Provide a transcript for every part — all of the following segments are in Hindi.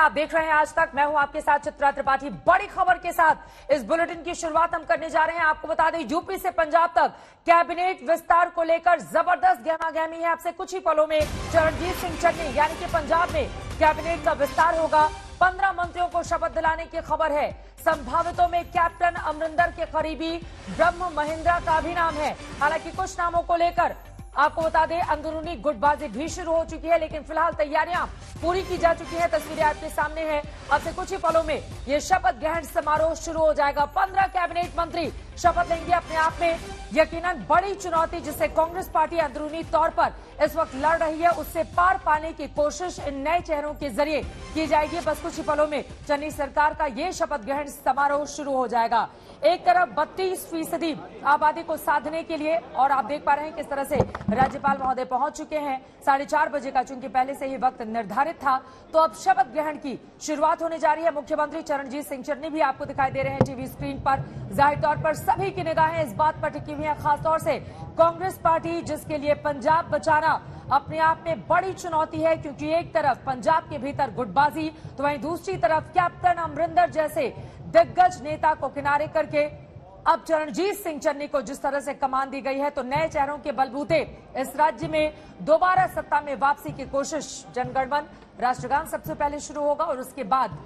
आप देख रहे हैं आज तक। मैं हूं आपके साथ चित्रा त्रिपाठी। बड़ी खबर के साथ इस बुलेटिन की शुरुआत हम करने जा रहे हैं। आपको बता दें, यूपी से पंजाब तक कैबिनेट विस्तार को लेकर जबरदस्त गहमागहमी है। आपसे कुछ ही पलों में चरणजीत सिंह चन्नी यानी कि पंजाब में कैबिनेट का विस्तार होगा। 15 मंत्रियों को शपथ दिलाने की खबर है। संभावितों में कैप्टन अमरिंदर के करीबी ब्रह्म महेंद्रा का भी नाम है। हालांकि कुछ नामों को लेकर आपको बता दें अंदरूनी गुटबाजी भी शुरू हो चुकी है, लेकिन फिलहाल तैयारियां पूरी की जा चुकी है। तस्वीरें आपके सामने हैं। अब से कुछ ही पलों में यह शपथ ग्रहण समारोह शुरू हो जाएगा। 15 कैबिनेट मंत्री शपथ लेंगे। अपने आप में यकीनन बड़ी चुनौती जिससे कांग्रेस पार्टी अंदरूनी तौर पर इस वक्त लड़ रही है, उससे पार पाने की कोशिश इन नए चेहरों के जरिए की जाएगी। बस कुछ ही पलों में चन्नी सरकार का यह शपथ ग्रहण समारोह शुरू हो जाएगा। एक तरफ 32% आबादी को साधने के लिए, और आप देख पा रहे हैं किस तरह से राज्यपाल महोदय पहुंच चुके हैं 4:30 बजे का, चूंकि पहले से ही वक्त निर्धारित था। तो अब शपथ ग्रहण की शुरुआत होने जा रही है। मुख्यमंत्री चरणजीत सिंह चन्नी भी आपको दिखाई दे रहे हैं टीवी स्क्रीन पर। जाहिर तौर पर सभी की निगाहें इस बात पर टिकी हुई है, खासतौर से कांग्रेस पार्टी जिसके लिए पंजाब बचाना अपने आप में बड़ी चुनौती है, क्योंकि एक तरफ पंजाब के भीतर गुटबाजी तो वहीं दूसरी तरफ कैप्टन अमरिंदर जैसे दिग्गज नेता को किनारे करके अब चरणजीत सिंह चन्नी को जिस तरह से कमान दी गई है, तो नए चेहरों के बलबूते इस राज्य में दोबारा सत्ता में वापसी की कोशिश। जनगणमन राष्ट्रगान सबसे पहले शुरू होगा और उसके बाद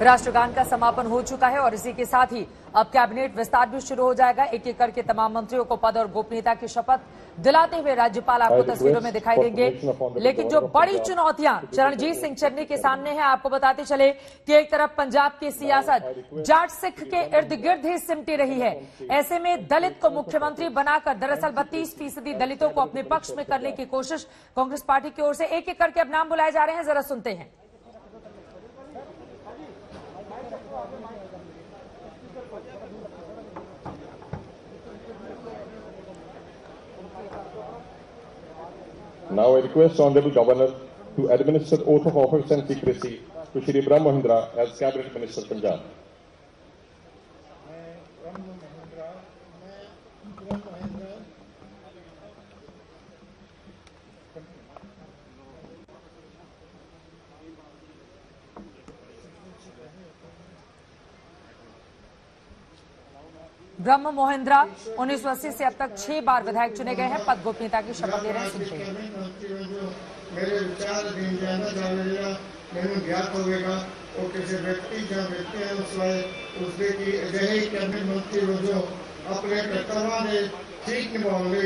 राष्ट्रगान का समापन हो चुका है और इसी के साथ ही अब कैबिनेट विस्तार भी शुरू हो जाएगा। एक एक करके तमाम मंत्रियों को पद और गोपनीयता की शपथ दिलाते हुए राज्यपाल आपको तस्वीरों में दिखाई देंगे। लेकिन जो बड़ी चुनौतियां चरणजीत सिंह चन्नी के सामने हैं, आपको बताते चले कि एक तरफ पंजाब की सियासत जाट सिख के इर्द गिर्द ही सिमटी रही है। ऐसे में दलित को मुख्यमंत्री बनाकर दरअसल 32% दलितों को अपने पक्ष में करने की कोशिश कांग्रेस पार्टी की ओर से एक एक करके अब नाम बुलाए जा रहे हैं। जरा सुनते हैं। Now I request Honorable Governor to administer oath of office and secrecy to Shri Brahma Mahindra as Cabinet Minister Punjab. ब्रह्म मोहिंद्रा 1980 से अब तक 6 बार विधायक चुने गए हैं। पद गोपनीयता की शपथ ले रहे हैं। सुनते हैं। मेरे विचार दिन जाना जावेगा मैंने ज्ञात होगा और किसी व्यक्ति या व्यक्ति उसके की अजਿਹੇ कैबिनेट मंत्री वजों अपने कर्तव्यों ने ठीक निभाने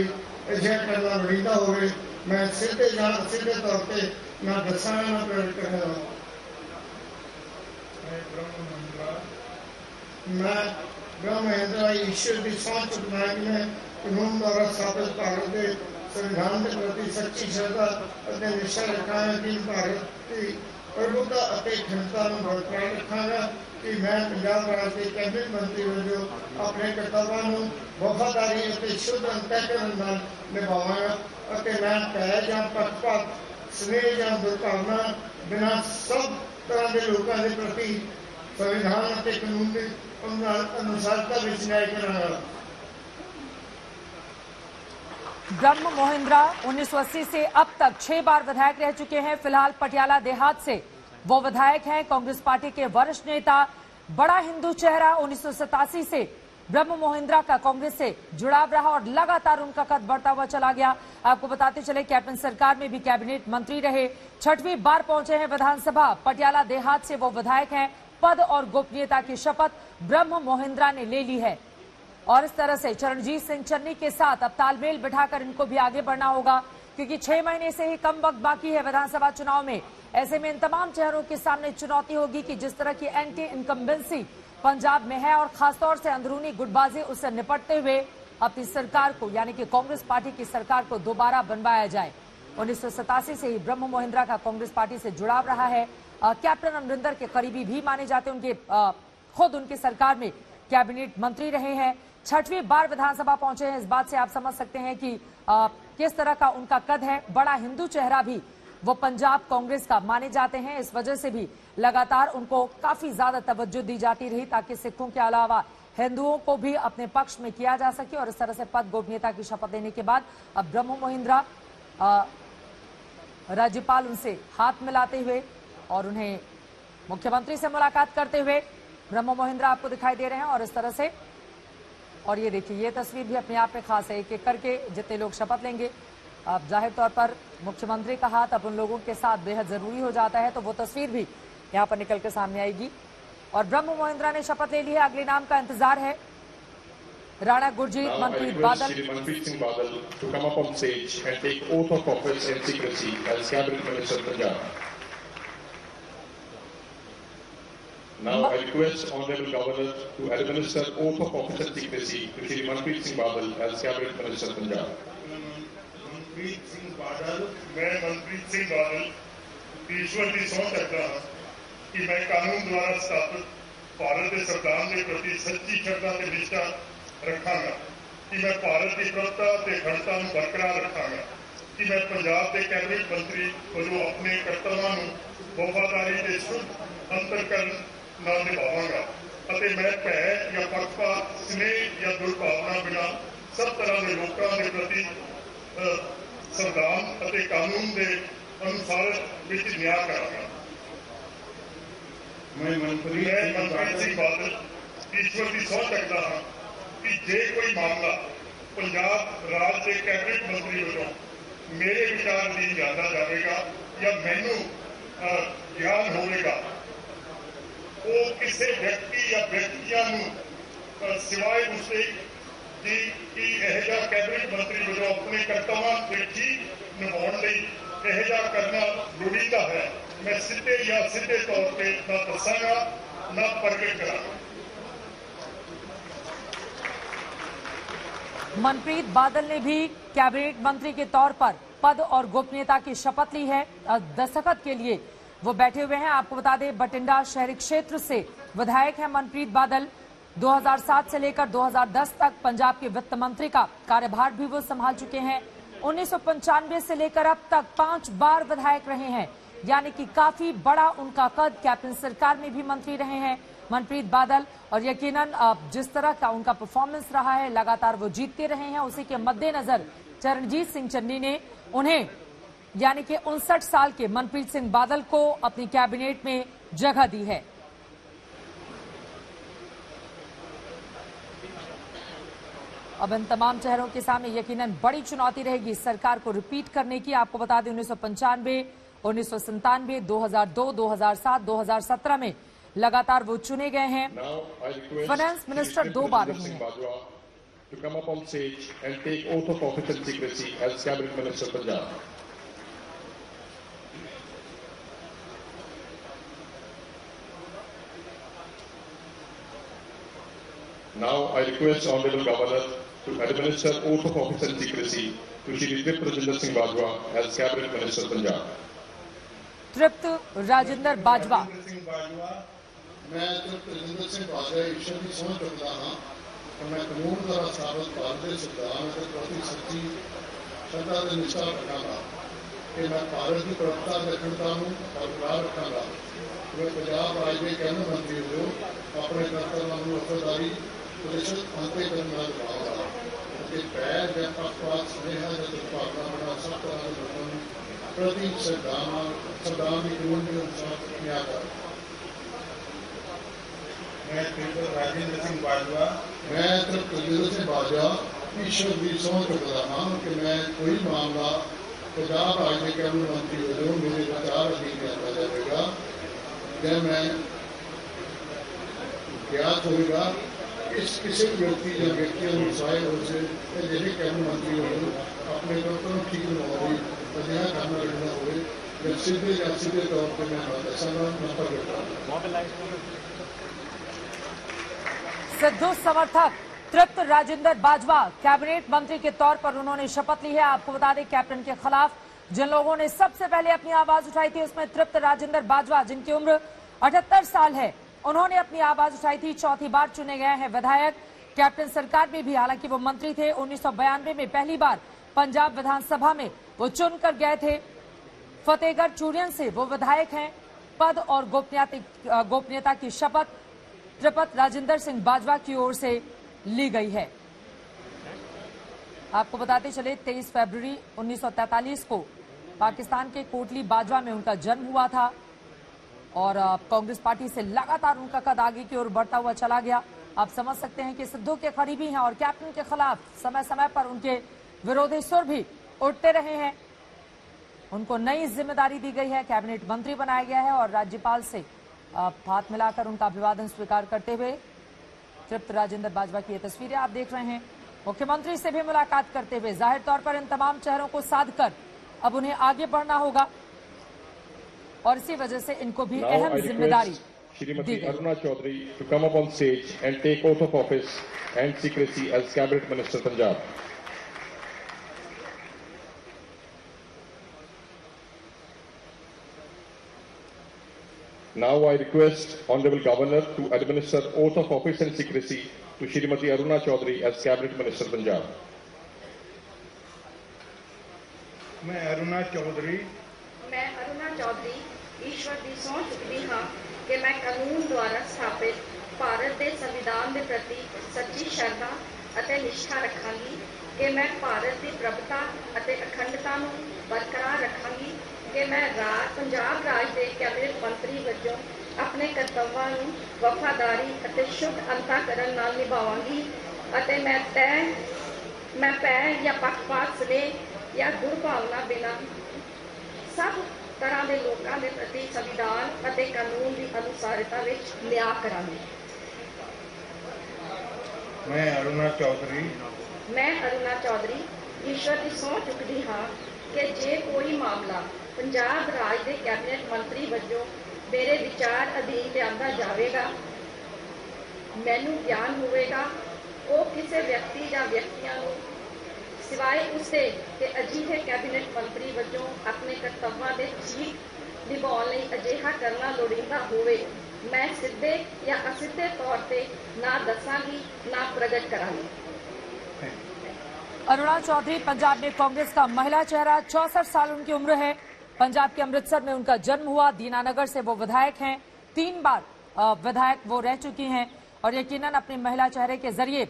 अजਿਹਾ करना लोड़ींदा होवे। मैं सीधे तौर पर ना दसाना ना प्रेरित करना। मैं ब्रह्म महेंद्र ईश्वर की सौंह चुकाने में कानून द्वारा स्थापित भारत के संविधान के प्रति सच्ची श्रद्धा और निष्ठा रखा है कि भारत की प्रभुता और अखंडता में बरकरार रखागा कि मैं पंजाब राज्य के कैबिनेट मंत्री वजों अपने कर्तव्यों वफादारी और शुद्ध अंतःकरण नाल निभावांगा और मैं भय या पक्षपात स्नेह या दुर्भावना बिना सब तरह के लोगों के प्रति संविधान और कानून के अनुसारता विच न्याय करांगा। ब्रह्म मोहिंद्रा 1980 से अब तक 6 बार विधायक रह चुके हैं। फिलहाल पटियाला देहात से वो विधायक हैं। कांग्रेस पार्टी के वरिष्ठ नेता, बड़ा हिंदू चेहरा। 1987 से ब्रह्म मोहिंद्रा का कांग्रेस से जुड़ाव रहा और लगातार उनका कद बढ़ता हुआ चला गया। आपको बताते चले कैप्टन सरकार में भी कैबिनेट मंत्री रहे। 6वीं बार पहुंचे हैं विधानसभा। पटियाला देहात से वो विधायक हैं। पद और गोपनीयता की शपथ ब्रह्म मोहिंद्रा ने ले ली है और इस तरह से चरणजीत सिंह चन्नी के साथ अब तालमेल बिठाकर इनको भी आगे बढ़ना होगा। क्योंकि 6 महीने से ही कम वक्त बाकी है विधानसभा चुनाव में। ऐसे में इन तमाम चेहरों के सामने चुनौती होगी कि जिस तरह की एंटी इनकम्बेंसी पंजाब में है और खासतौर से अंदरूनी गुटबाजी, उससे निपटते हुए अपनी सरकार को यानी कि कांग्रेस पार्टी की सरकार को दोबारा बनवाया जाए। 1987 से ही ब्रह्म मोहिंद्रा का कांग्रेस पार्टी से जुड़ाव रहा है। कैप्टन अमरिंदर के करीबी भी माने जाते हैं। उनके खुद उनकी सरकार में कैबिनेट मंत्री रहे हैं। 6वीं बार विधानसभा पहुंचे हैं। इस बात से आप समझ सकते हैं कि किस तरह का उनका कद है। बड़ा हिंदू चेहरा भी वो पंजाब कांग्रेस का माने जाते हैं। इस वजह से भी लगातार उनको काफी ज्यादा तवज्जो दी जाती रही ताकि सिखों के अलावा हिंदुओं को भी अपने पक्ष में किया जा सके। और इस तरह से पद गोपनीयता की शपथ लेने के बाद अब ब्रह्म मोहिंद्रा राज्यपाल उनसे हाथ मिलाते हुए और उन्हें मुख्यमंत्री से मुलाकात करते हुए ब्रह्म मोहिंद्रा आपको दिखाई दे रहे हैं। और इस तरह से, और ये देखिए, ये तस्वीर भी अपने आप में खास है। एक एक करके जितने लोग शपथ लेंगे, अब जाहिर तौर पर मुख्यमंत्री का हाथ अब उन लोगों के साथ बेहद जरूरी हो जाता है, तो वो तस्वीर भी यहाँ पर निकल के सामने आएगी। और ब्रह्म मोहिंद्रा ने शपथ ले ली है। अगले नाम का इंतजार है। Rana Gurjeet, Manpreet Badal. Manpreet Singh Badal to come up on stage and take oath of office in secrecy as Cabinet Minister Punjab. Now I request Honorable Governor to administer oath of office in secrecy to Shri Manpreet Singh Badal as Cabinet Minister Punjab. Manpreet Singh Badal, मैं मनप्रीत सिंह बादल ईश्वर की सौंह करता हूं कि मैं कानून द्वारा स्थापित भारत के संविधान के प्रति सच्ची श्रद्धा ते निष्ठा रखांगा, कि मैं भारत की प्रभुता ते अखंडता नूं बरकरार रखांगा, कि मैं पंजाब के कैबिनेट मंत्री वजों अपने कर्तव्यां नूं वफादारी ते शुद्ध अंतरकरण नाल निभावांगा ਅਤੇ मैं भै या पक्षपात, स्नेह या दुर्भावना बिना सब तरह के लोगों के प्रति संविधान ਅਤੇ कानून के अनुसार विच न्याय करांगा। मैं मनप्रीत सिंह बादल ईश्वर की सौंह चुकता हाँ कि जे कोई मामला पंजाब राज के कैबिनेट मंत्री वजों मेरे विचार अधीन लिया जाएगा या मैनू ज्ञान होगा, वो किसी व्यक्ति या व्यक्तियों को सिवाय उसके कि यह कैबिनेट मंत्री वजों अपने कर्तव्यों के ठीक निभाने यह करना लोड़ीदा है। मैं सीधे या सीधे तौर पर ना दसांगा ना प्रगट करांगा। मनप्रीत बादल ने भी कैबिनेट मंत्री के तौर पर पद और गोपनीयता की शपथ ली है। दस्तखत के लिए वो बैठे हुए हैं। आपको बता दें, बठिंडा शहरी क्षेत्र से विधायक हैं मनप्रीत बादल। 2007 से लेकर 2010 तक पंजाब के वित्त मंत्री का कार्यभार भी वो संभाल चुके हैं। 1995 से लेकर अब तक 5 बार विधायक रहे हैं, यानी कि काफी बड़ा उनका कद। कैप्टन सरकार में भी मंत्री रहे हैं मनप्रीत बादल। और यकीनन जिस तरह का उनका परफॉर्मेंस रहा है, लगातार वो जीतते रहे हैं। उसी के मद्देनजर चरणजीत सिंह चन्नी ने उन्हें यानी कि 59 साल के मनप्रीत सिंह बादल को अपनी कैबिनेट में जगह दी है। अब इन तमाम चेहरों के सामने यकीनन बड़ी चुनौती रहेगी सरकार को रिपीट करने की। आपको बता दें, 1995, 1997, 2002, 2007, 2017 में लगातार वो चुने गए हैं। फाइनेंस मिनिस्टर 2 बार रहे हैं। To come up on stage and take oath of office in secrecy as Cabinet Minister Punjab. Now I request Honorable Governor to administer oath of office in secrecy to Shri Tripta Rajinder Singh Bajwa as Cabinet Minister Punjab. Tripta Rajinder Bajwa. मैं तृप्त राजिंदर सिंह बाजवा ईश्वर की सौंह चुकता हाँ कि मैं कानून द्वारा स्थापित भारत के संविधान के प्रति सच्ची श्रद्धा और निष्ठा रखांगा, कि मैं भारत की प्रभुता और अखंडता को बरकरार रखांगा। मैं पंजाब राज के कैबिनेट मंत्री हो अपने कर्तव्यों को वफादारी प्रतिशत अंतरकरण नाल निभावांगा ਅਤੇ भै या पक्षपात, स्नेह या दुर्भावना बिना सब तरह के लोगों के प्रति संविधान के कानून के अनुसार न्याय करांगा। मैं तृप्त राजिंदर सिंह बाजवा ईश्वर की सौंह चुकता हाँ कि मैं कोई मामला पंजाब राज के कैबिनेट मंत्री वजों मेरे विचार अधीन लिया जाएगा या मैं ज्ञात होगा इस किसी व्यक्ति या व्यक्तियों को सिवाय उससे कैबिनेट मंत्री वजों अपने दफ्तर में ठीक लगाओ अजिहा करना रहना हो या सीधे तौर पर मैं बताऊंगा नंबर देता सिद्धू समर्थक तृप्त राजेंद्र बाजवा कैबिनेट मंत्री के तौर पर उन्होंने शपथ ली है। आपको बता दें कैप्टन के खिलाफ जिन लोगों ने सबसे पहले अपनी आवाज उठाई थी उसमें तृप्त राजेंद्र बाजवा जिनकी उम्र 78 साल है, उन्होंने अपनी आवाज उठाई थी। चौथी बार चुने गए हैं विधायक कैप्टन सरकार में भी, हालांकि वो मंत्री थे। 1992 में पहली बार पंजाब विधानसभा में वो चुनकर गए थे। फतेहगढ़ चूड़ियन से वो विधायक हैं। पद और गोपनीयता की शपथ तृप्त राजेंद्र सिंह बाजवा की ओर से ली गई है। आपको बताते चले 23 फरवरी 1943 को पाकिस्तान के कोटली बाजवा में उनका जन्म हुआ था और कांग्रेस पार्टी से लगातार उनका कद आगे की ओर बढ़ता हुआ चला गया। आप समझ सकते हैं कि सिद्धू के करीबी हैं और कैप्टन के खिलाफ समय समय पर उनके विरोधी सुर भी उठते रहे हैं। उनको नई जिम्मेदारी दी गई है, कैबिनेट मंत्री बनाया गया है और राज्यपाल से हाथ मिलाकर उनका अभिवादन स्वीकार करते हुए तृप्त राजेंद्र बाजवा की ये तस्वीरें आप देख रहे हैं। मुख्यमंत्री से भी मुलाकात करते हुए जाहिर तौर पर इन तमाम चेहरों को साध कर अब उन्हें आगे बढ़ना होगा और इसी वजह से इनको भी अहम जिम्मेदारी Shrimati Aruna Chaudhary to come up on stage and take oath of office and secrecy as Cabinet Minister Punjab. Now I request Honorable Governor to administer oath of office and secrecy to Shrimati Aruna Chaudhary as Cabinet Minister Punjab. मैं अरुणा चौधरी ईश्वर की सौं चुकती हाँ कि मैं कानून द्वारा स्थापित भारत के संविधान के प्रति सच्ची श्रद्धा और निष्ठा रखांगी कि मैं भारत की प्रभुता और अखंडता को बरकरार रखांगी कि मैं पंजाब राज के कैबिनेट मंत्री वजों अपने कर्तव्यों को वफादारी और शुद्ध अंतःकरण नाल निभावांगी और मैं भय या पक्षपात स्नेह या दुर्भावना बिना सब तरह के लोगों के प्रति संविधान और कानून की अनुसारता में न्याय करांगी। मैं अरुणा चौधरी ईश्वर की सौं चुकती हाँ कि जे कोई मामला पंजाब राज के कैबिनेट मंत्री वजों मेरे विचार अधीन लिया जाएगा, मैनू ज्ञान होगा, वो किसी व्यक्ति या व्यक्तियों सिवाय उससे कि अजिहे कैबिनेट मंत्री वजों अपने कर्तव्यों के ठीक निभाने अजिहा करना लोड़ींदा होवे, मैं सीधे या असीधे तौर पर ना दसांगी ना प्रगट करांगी। अरुणा चौधरी पंजाब में कांग्रेस का महिला चेहरा, 64 साल उनकी उम्र है। पंजाब के अमृतसर में उनका जन्म हुआ। दीनानगर से वो विधायक हैं, 3 बार विधायक वो रह चुकी हैं और यकीनन अपने महिला चेहरे के जरिए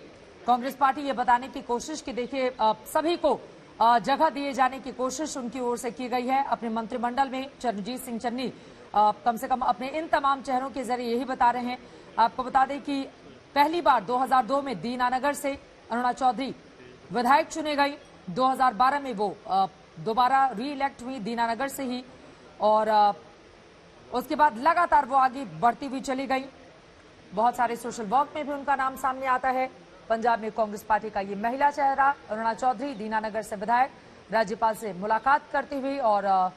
कांग्रेस पार्टी ये बताने की कोशिश की देखिए सभी को जगह दिए जाने की कोशिश उनकी ओर से की गई है। अपने मंत्रिमंडल में चरणजीत सिंह चन्नी कम से कम अपने इन तमाम चेहरों के जरिए यही बता रहे हैं। आपको बता दें कि पहली बार 2002 में दीनानगर से अरुणा चौधरी विधायक चुने गई। 2012 में वो दोबारा री इलेक्ट हुई दीनानगर से ही और उसके बाद लगातार वो आगे बढ़ती हुई चली गई। बहुत सारे सोशल वर्क में भी उनका नाम सामने आता है। पंजाब में कांग्रेस पार्टी का ये महिला चेहरा अरुणा चौधरी दीनानगर से विधायक राज्यपाल से मुलाकात करती हुई और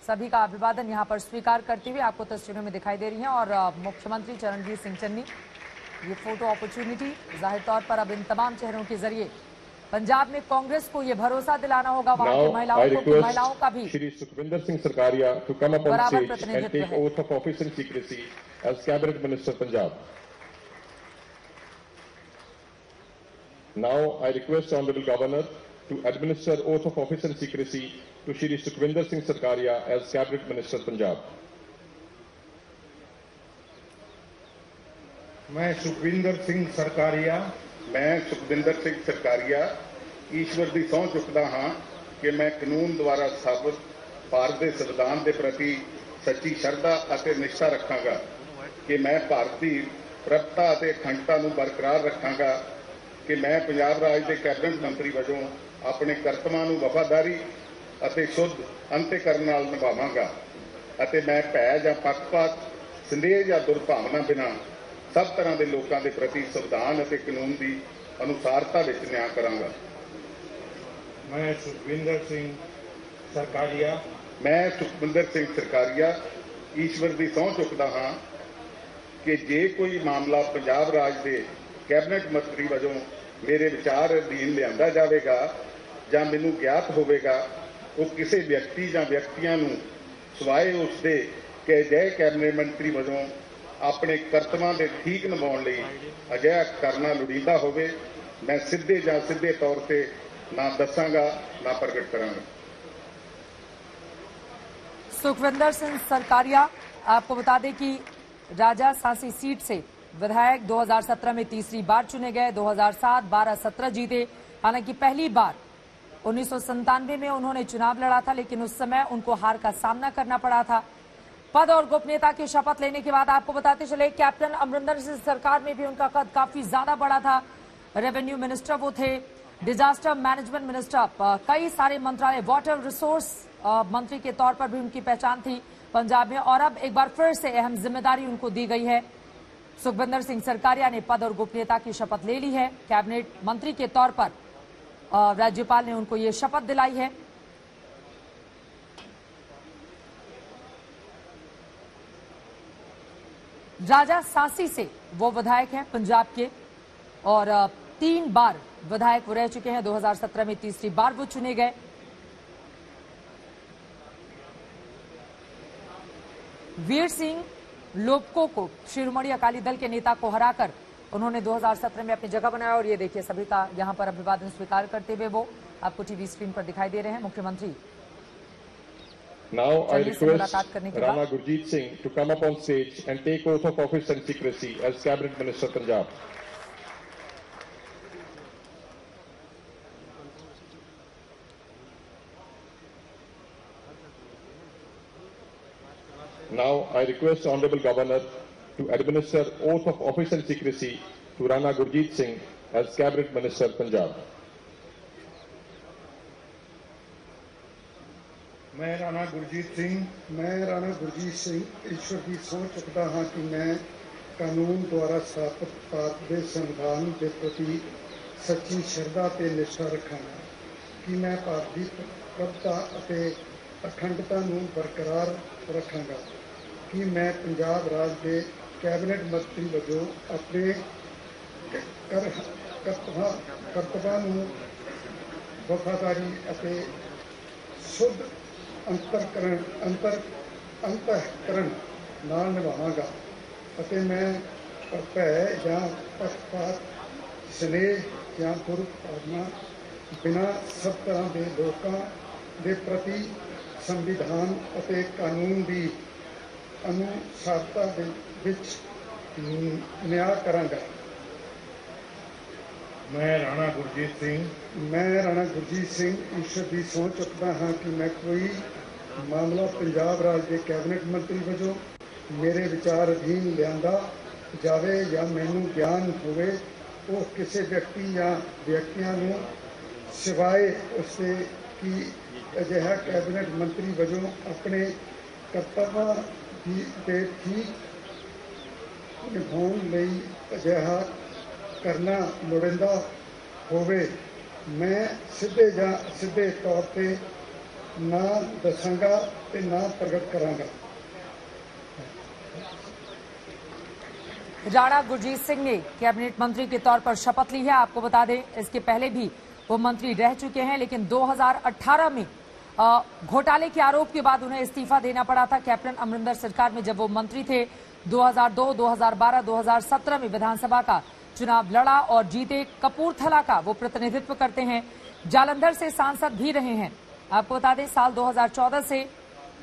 सभी का अभिवादन यहां पर स्वीकार करती हुई आपको तस्वीरों में दिखाई दे रही हैं। और मुख्यमंत्री चरणजीत सिंह चन्नी ये फोटो अपॉर्चुनिटी जाहिर तौर पर अब इन तमाम चेहरों के जरिए पंजाब में कांग्रेस को ये भरोसा दिलाना होगा वहां की महिलाओं को कि महिलाओं का भी Shri Sukhvinder Singh Sarkaria to come up on stage and take oath of office and secrecy as Cabinet Minister Punjab. Now I request Honorable Governor to administer oath of office and secrecy to Shri Sukhvinder Singh Sarkaria as Cabinet Minister Punjab. मैं सुखविंदर सिंह सरकारिया ईश्वर की सौं चुकता हाँ कि मैं कानून द्वारा स्थापित भारत के संविधान के प्रति सच्ची श्रद्धा और निष्ठा रखांगा कि मैं भारत की प्रभुता और अखंडता को बरकरार रखांगा कि मैं पंजाब राज के कैबिनेट मंत्री वजों अपने कर्तव्यों को वफादारी और शुद्ध अंतःकरण नाल निभावांगा और मैं भय या पक्षपात संदेह या दुर्भावना बिना सब तरह के लोगों के प्रति संविधान और कानून की अनुसारता में न्याय करांगा। मैं सुखविंदर सिंह सरकारिया ईश्वर की सਹੁੰ चुकता हाँ कि जे कोई मामला पंजाब राज के कैबिनेट मंत्री वजों मेरे विचार अधीन लिया जाएगा ਜਾਂ ਮੈਨੂੰ ज्ञात होगा वो किसी व्यक्ति ਜਾਂ ਵਿਅਕਤੀਆਂ ਨੂੰ ਸਵਾਏ उसके कि अजਿਹੇ कैबिनेट मंत्री वजों अपने कर्तव्यों के ठीक निभाने लिए अजिहा करना लोड़ींदा होवे मैं सीधे ਜਾਂ सीधे तौर पर ना दसांगा ना प्रगट करांगा। सुखविंदर सिंह सरकारिया, आपको बता दें कि राजा सांसी सीट से विधायक 2017 में तीसरी बार चुने गए, 2007, 12, 17 जीते। हालांकि पहली बार 1997 में उन्होंने चुनाव लड़ा था, लेकिन उस समय उनको हार का सामना करना पड़ा था। पद और गोपनीयता की शपथ लेने के बाद आपको बताते चले कैप्टन अमरिंदर सिंह सरकार में भी उनका कद काफी ज्यादा बड़ा था। रेवेन्यू मिनिस्टर वो थे, डिजास्टर मैनेजमेंट मिनिस्टर, कई सारे मंत्रालय, वाटर रिसोर्स मंत्री के तौर पर भी उनकी पहचान थी पंजाब में। और अब एक बार फिर से अहम जिम्मेदारी उनको दी गई है। सुखविंदर सिंह सरकारिया ने पद और गोपनीयता की शपथ ले ली है। कैबिनेट मंत्री के तौर पर राज्यपाल ने उनको ये शपथ दिलाई है। राजा सांसी से वो विधायक हैं पंजाब के और 3 बार विधायक वो रह चुके हैं। 2017 में तीसरी बार वो चुने गए। वीर सिंह लोबको को, शिरोमणि अकाली दल के नेता को हराकर उन्होंने 2017 में अपनी जगह बनाया। और ये देखिए सभी का यहां पर अभिवादन स्वीकार करते हुए वो आपको टीवी स्क्रीन पर दिखाई दे रहे हैं मुख्यमंत्री। Now I request Rana Gurjeet Singh to come up on stage and take oath of office and secrecy as Cabinet Minister Punjab. Now I request Honorable Governor to administer oath of office and secrecy to Rana Gurjeet Singh as Cabinet Minister Punjab. मैं राणा गुरजीत सिंह ईश्वर की सਹੁੰ चुकता हाँ कि मैं कानून द्वारा स्थापित भारत के संविधान के प्रति सच्ची श्रद्धा ते निष्ठा रखांगा कि मैं भारत की प्रभुता ਅਤੇ अखंडता ਨੂੰ बरकरार रखांगा कि मैं पंजाब राज के कैबिनेट मंत्री वजों अपने ਕਰਤੱਵਾਂ ਨੂੰ वफादारी ਅਤੇ शुद्ध अंतःकरण नाल निभावांगा ਅਤੇ मैं भै ਜਾਂ पक्षपात स्नेह ਜਾਂ दुर्भावना बिना सब तरह के लोगों के प्रति संविधान ਅਤੇ कानून की अनुसारता ਦੇ ਵਿੱਚ ਨਿਆਂ ਕਰਾਂਗਾ। मैं राणा गुरजीत सिंह ईश्वर की सਹੁੰ चुकता हाँ कि मैं कोई मामला पंजाब राज के कैबिनेट मंत्री वजों मेरे विचार अधीन लिया जाए या मैनू ज्ञान होवे वो किसी व्यक्ति या व्यक्तियों को सिवाए उसके कि अजिहा कैबिनेट मंत्री वजों अपने कर्तव्यों के ठीक निभाने लिए अजिहा करना लोड़ींदा होवे मैं सीधे ਜਾਂ सीधे तौर पर ना दसांगा ते ना प्रगट करांगा। राणा गुरजीत सिंह ने कैबिनेट मंत्री के तौर पर शपथ ली है। आपको बता दें इसके पहले भी वो मंत्री रह चुके हैं, लेकिन 2018 में घोटाले के आरोप के बाद उन्हें इस्तीफा देना पड़ा था। कैप्टन अमरिंदर सरकार में जब वो मंत्री थे 2002, 2012, 2017 में विधानसभा का चुनाव लड़ा और जीते। कपूरथला का वो प्रतिनिधित्व करते हैं, जालंधर से सांसद भी रहे हैं। आपको बता दें साल 2014 से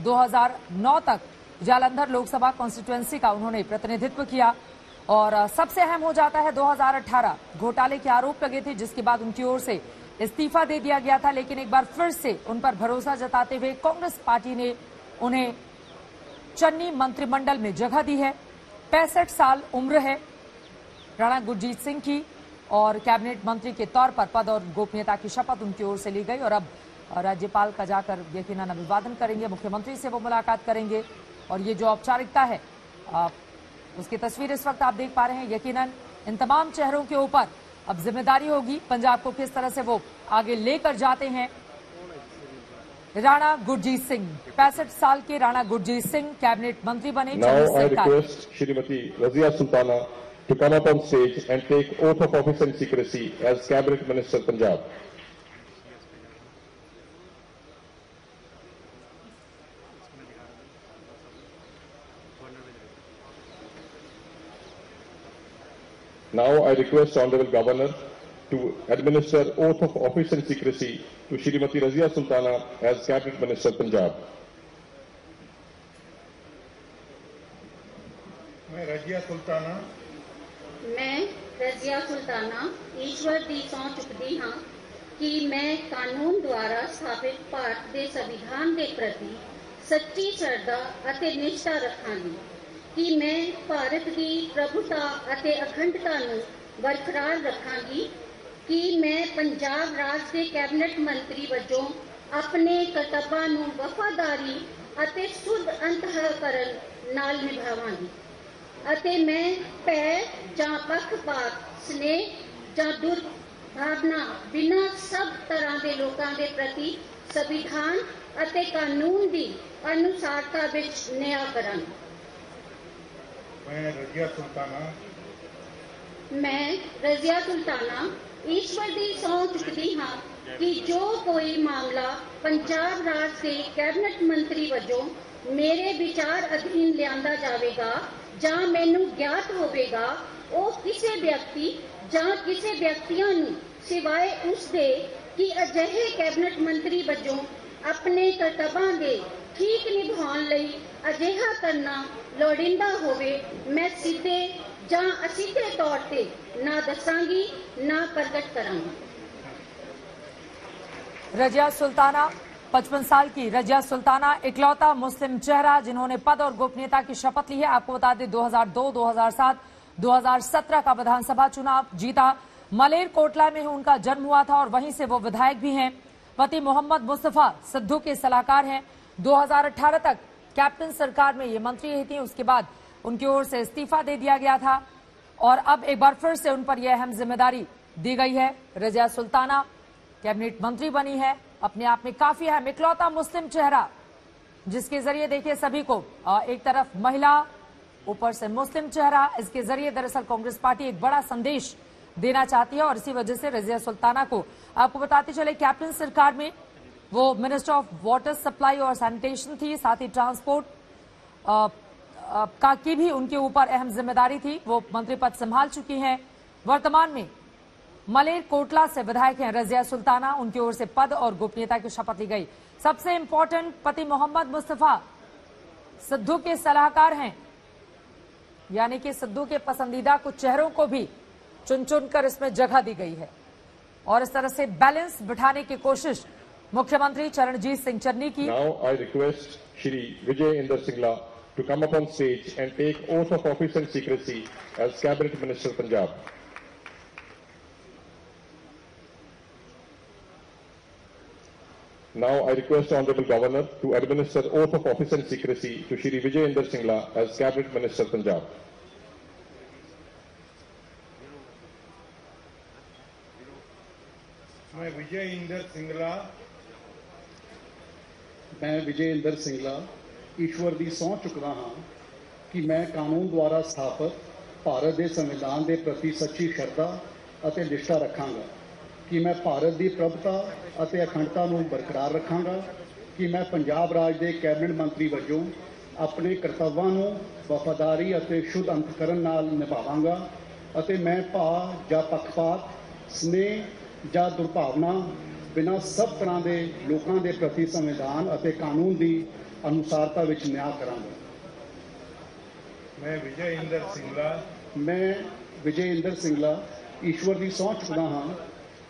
2009 तक जालंधर लोकसभा कॉन्स्टिट्यूएंसी का उन्होंने प्रतिनिधित्व किया। और सबसे अहम हो जाता है 2018 घोटाले के आरोप लगे थे, जिसके बाद उनकी ओर से इस्तीफा दे दिया गया था। लेकिन एक बार फिर से उन पर भरोसा जताते हुए कांग्रेस पार्टी ने उन्हें चन्नी मंत्रिमंडल में जगह दी है। 65 साल उम्र है राणा गुरजीत सिंह की और कैबिनेट मंत्री के तौर पर पद और गोपनीयता की शपथ उनकी ओर से ली गई। और अब राज्यपाल का जाकर यकीनन अभिवादन करेंगे, मुख्यमंत्री से वो मुलाकात करेंगे। और ये जो औपचारिकता है उसकी तस्वीर इस वक्त आप देख पा रहे हैं। यकीनन इन तमाम चेहरों के ऊपर अब जिम्मेदारी होगी पंजाब को किस तरह से वो आगे लेकर जाते हैं। राणा गुरजीत सिंह, 65 साल के राणा गुरजीत सिंह कैबिनेट मंत्री बने। Now I request Shrimati Razia Sultana to come up on stage and take oath of office and secrecy as Cabinet Minister Punjab. Now I request Honorable Governor to administer oath of office and secrecy to Shrimati Razia Sultana as Cabinet Minister Punjab. मैं रजिया सुल्ताना ईश्वर की सौं चुकती हाँ कि मैं कानून द्वारा स्थापित भारत के संविधान के प्रति सच्ची श्रद्धा और निष्ठा रखांगी कि मैं भारत की प्रभुता और अखंडता नूं बरकरार रखांगी कि मैं पंजाब राज के कैबिनेट मंत्री वजों अपने कर्तव्यां नूं वफादारी और शुद्ध अंतःकरण नाल निभावांगी ਅਤੇ मैं ਭੈ ਜਾਂ ਪੱਖਪਾਤ स्नेह ਜਾਂ दुर्भावना बिना सब तरह के लोगों के प्रति संविधान ਅਤੇ कानून की अनुसारता विच न्याय करांगी। मैं रजिया सुल्ताना ईश्वर की सौं चुकती हाँ कि जो कोई मामला पंजाब राज के कैबिनेट मंत्री वजों मेरे विचार अधीन लियांदा जावेगा ਜਾਂ ਮੈਨੂੰ ਗਿਆਤ ਹੋਵੇਗਾ ਉਹ ਕਿਸੇ ਵਿਅਕਤੀ ਜਾਂ ਕਿਸੇ ਵਿਅਕਤੀਆਂ ਨੂੰ ਸਿਵਾਏ ਉਸ ਦੇ ਕਿ ਅਜਿਹੇ ਕੈਬਨਿਟ ਮੰਤਰੀ ਵਜੋਂ ਆਪਣੇ ਕਰਤੱਵਾਂ ਦੇ ਠੀਕ ਨਿਭਾਉਣ ਲਈ ਅਜਿਹਾ ਕਰਨਾ ਲੋੜੀਂਦਾ ਹੋਵੇ ਮੈਂ ਸਿੱਧੇ ਜਾਂ ਅਸਿੱਧੇ ਤੌਰ ਤੇ ਨਾ ਦੱਸਾਂਗੀ ਨਾ ਪ੍ਰਗਟ ਕਰਾਂਗੀ। रजिया सुल्ताना 55 साल की रजिया सुल्ताना इकलौता मुस्लिम चेहरा जिन्होंने पद और गोपनीयता की शपथ ली है। आपको बता दें 2002, 2007, 2017 का विधानसभा चुनाव जीता। मलेरकोटला में उनका जन्म हुआ था और वहीं से वो विधायक भी हैं। पति मोहम्मद मुस्तफा सिद्धू के सलाहकार हैं। 2018 तक कैप्टन सरकार में ये मंत्री रही थी। उसके बाद उनकी ओर से इस्तीफा दे दिया गया था और अब एक बार फिर से उन पर यह अहम जिम्मेदारी दी गई है। रजिया सुल्ताना कैबिनेट मंत्री बनी है। अपने आप में काफी अहम इकलौता मुस्लिम चेहरा जिसके जरिए देखिए सभी को एक तरफ महिला ऊपर से मुस्लिम चेहरा, इसके जरिए दरअसल कांग्रेस पार्टी एक बड़ा संदेश देना चाहती है और इसी वजह से रजिया सुल्ताना को आपको बताते चले कैप्टन सरकार में वो मिनिस्टर ऑफ वाटर सप्लाई और सैनिटेशन थी, साथ ही ट्रांसपोर्ट का की भी उनके ऊपर अहम जिम्मेदारी थी। वो मंत्री पद संभाल चुकी हैं। वर्तमान में मलेरकोटला से विधायक हैं रजिया सुल्ताना। उनकी ओर से पद और गोपनीयता की शपथ ली गई। सबसे इंपॉर्टेंट पति मोहम्मद मुस्तफा सिद्धू के सलाहकार हैं, यानी कि सिद्धू के पसंदीदा कुछ चेहरों को भी चुन चुनकर इसमें जगह दी गई है और इस तरह से बैलेंस बिठाने की कोशिश मुख्यमंत्री चरणजीत सिंह चन्नी की। Now I request Shri Vijay Inder Singla to come up on stage and take oath of office and secrecy as Cabinet Minister Punjab. Now I request Honorable Governor to administer oath of office and secrecy to Shri Vijay Inder Singla as Cabinet Minister Punjab. मैं विजय इंदर सिंगला ईश्वर की सौं चुकता हाँ कि मैं कानून द्वारा स्थापित भारत के संविधान के प्रति सच्ची श्रद्धा और निष्ठा रखांगा कि मैं भारत की प्रभुता और अखंडता को बरकरार रखांगा कि मैं पंजाब राज के कैबिनेट मंत्री वजों अपने कर्तव्यों को वफादारी और शुद्ध अंतकरण नाल निभावांगा और मैं भाव या पक्षपात स्नेह या दुर्भावना बिना सब तरह के लोगों के प्रति संविधान और कानून की अनुसारता विच न्याय करांगा। मैं विजय इंदर सिंगला ईश्वर की सौं चुकता हाँ